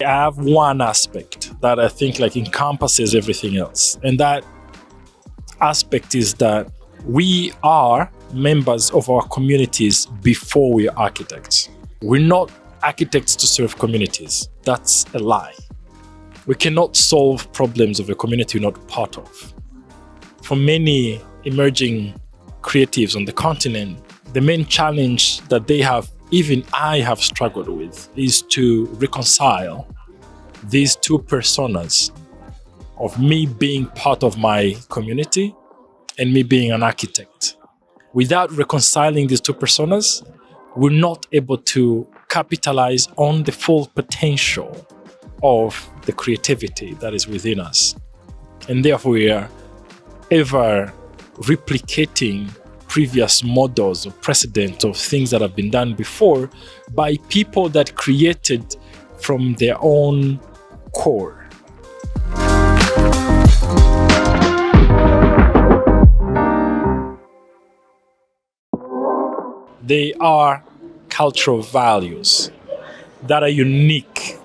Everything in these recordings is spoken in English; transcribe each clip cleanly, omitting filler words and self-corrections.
I have one aspect that I think encompasses everything else. And that aspect is that we are members of our communities before we are architects. We're not architects to serve communities. That's a lie. We cannot solve problems of a community we're not part of. For many emerging creatives on the continent, the main challenge that they have, even I have struggled with, is to reconcile these two personas of me being part of my community and me being an architect. Without reconciling these two personas, we're not able to capitalize on the full potential of the creativity that is within us. And therefore, we are ever replicating previous models or precedent of things that have been done before by people that created from their own core. They are cultural values that are unique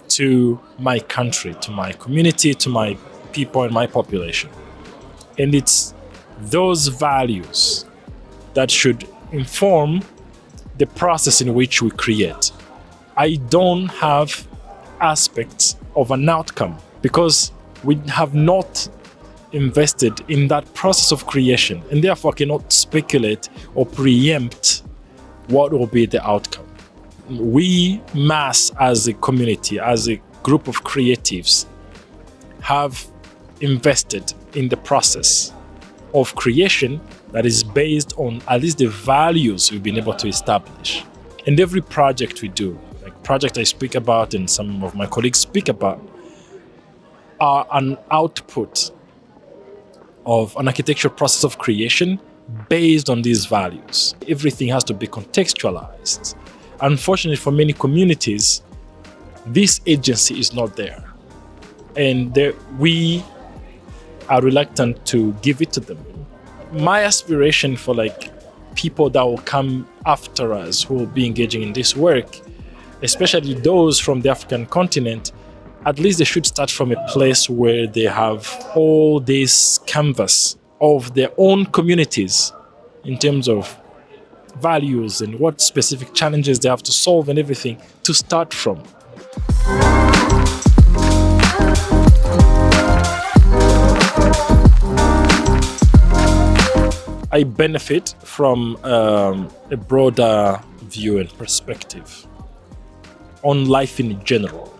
to my country, to my community, to my people and my population. And it's those values that should inform the process in which we create. I don't have aspects of an outcome because we have not invested in that process of creation, and therefore cannot speculate or preempt what will be the outcome. We must, as a community, as a group of creatives, have invested in the process of creation that is based on at least the values we've been able to establish. And every project we do, like project I speak about and some of my colleagues speak about, are an output of an architectural process of creation based on these values. Everything has to be contextualized. Unfortunately, for many communities, this agency is not there. And we are reluctant to give it to them. My aspiration for people that will come after us who will be engaging in this work, especially those from the African continent, at least they should start from a place where they have all this canvas of their own communities in terms of values and what specific challenges they have to solve and everything to start from. I benefit from a broader view and perspective on life in general.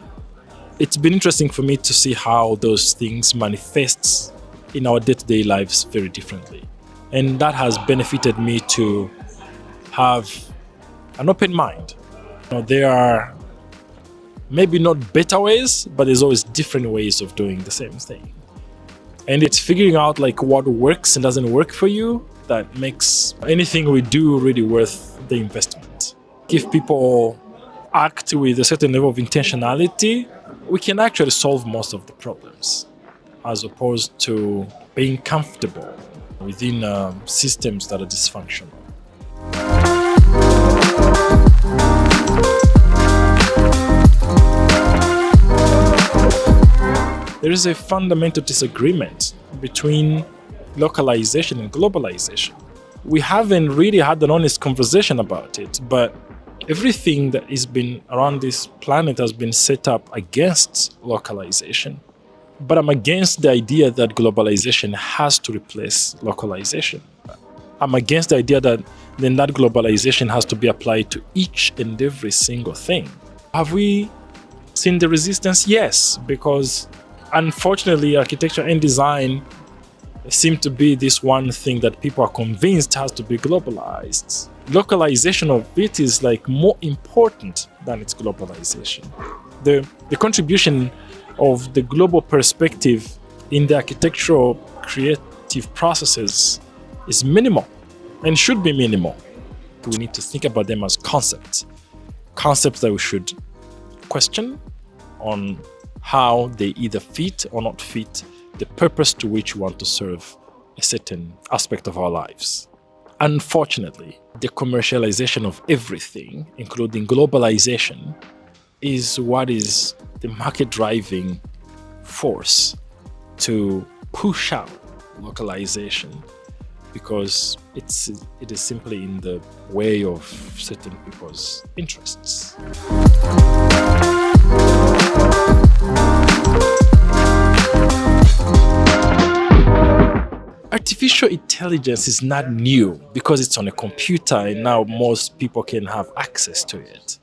It's been interesting for me to see how those things manifest in our day-to-day lives very differently. And that has benefited me to have an open mind. There are maybe not better ways, but there's always different ways of doing the same thing. And it's figuring out what works and doesn't work for you that makes anything we do really worth the investment. If people act with a certain level of intentionality, we can actually solve most of the problems, as opposed to being comfortable within systems that are dysfunctional. There is a fundamental disagreement between localization and globalization. We haven't really had an honest conversation about it, but everything that has been around this planet has been set up against localization. But I'm against the idea that globalization has to replace localization. I'm against the idea that then that globalization has to be applied to each and every single thing. Have we seen the resistance? Yes, because unfortunately, architecture and design seem to be this one thing that people are convinced has to be globalized. Localization of it is more important than its globalization. The contribution of the global perspective in the architectural creative processes is minimal and should be minimal. We need to think about them as concepts that we should question on how they either fit or not fit the purpose to which we want to serve a certain aspect of our lives. Unfortunately, the commercialization of everything, including globalization, is what is the market driving force to push out localization, because it is simply in the way of certain people's interests. Artificial intelligence is not new because it's on a computer and now most people can have access to it.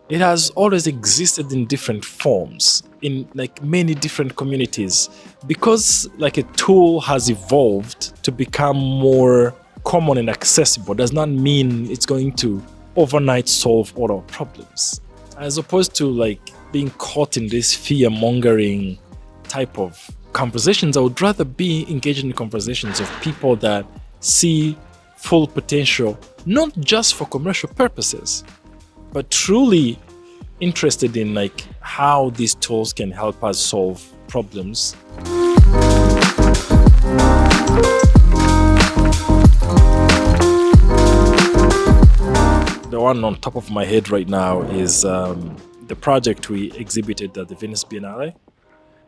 It has always existed in different forms, in like many different communities. Because like a tool has evolved to become more common and accessible does not mean it's going to overnight solve all our problems. As opposed to like being caught in this fear-mongering type of conversations, I would rather be engaged in conversations of people that see full potential, not just for commercial purposes, but truly interested in like how these tools can help us solve problems. The one on top of my head right now is the project we exhibited at the Venice Biennale.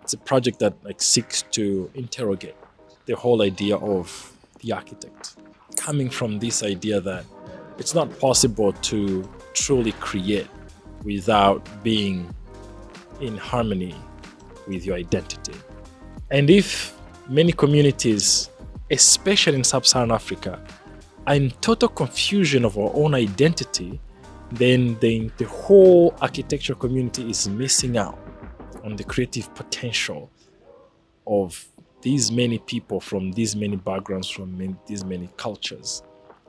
It's a project that like seeks to interrogate the whole idea of the architect, coming from this idea that it's not possible to truly create without being in harmony with your identity. And if many communities, especially in sub-Saharan Africa, are in total confusion of our own identity, then the whole architecture community is missing out on the creative potential of these many people from these many backgrounds, from these many cultures,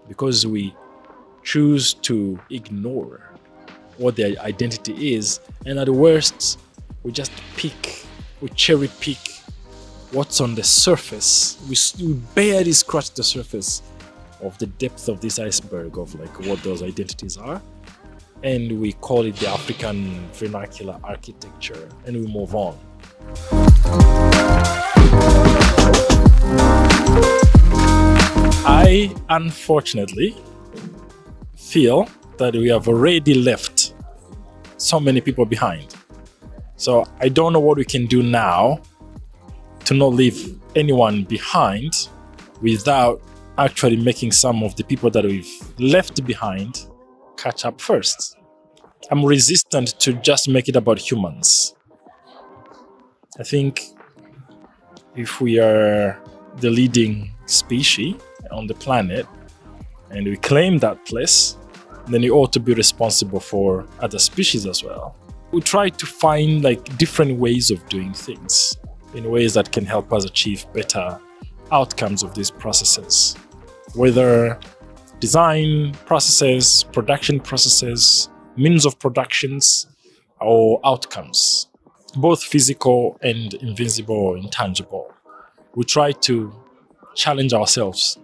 because we choose to ignore what their identity is, and at the worst, we just we cherry pick what's on the surface. We barely scratch the surface of the depth of this iceberg of like what those identities are, and we call it the African vernacular architecture, and we move on. I unfortunately feel that we have already left so many people behind. So I don't know what we can do now to not leave anyone behind without actually making some of the people that we've left behind catch up first. I'm resistant to just make it about humans. I think if we are the leading species on the planet and we claim that place, then we ought to be responsible for other species as well. We try to find like different ways of doing things in ways that can help us achieve better outcomes of these processes, whether design processes, production processes, means of productions, or outcomes, both physical and invisible or intangible. We try to challenge ourselves.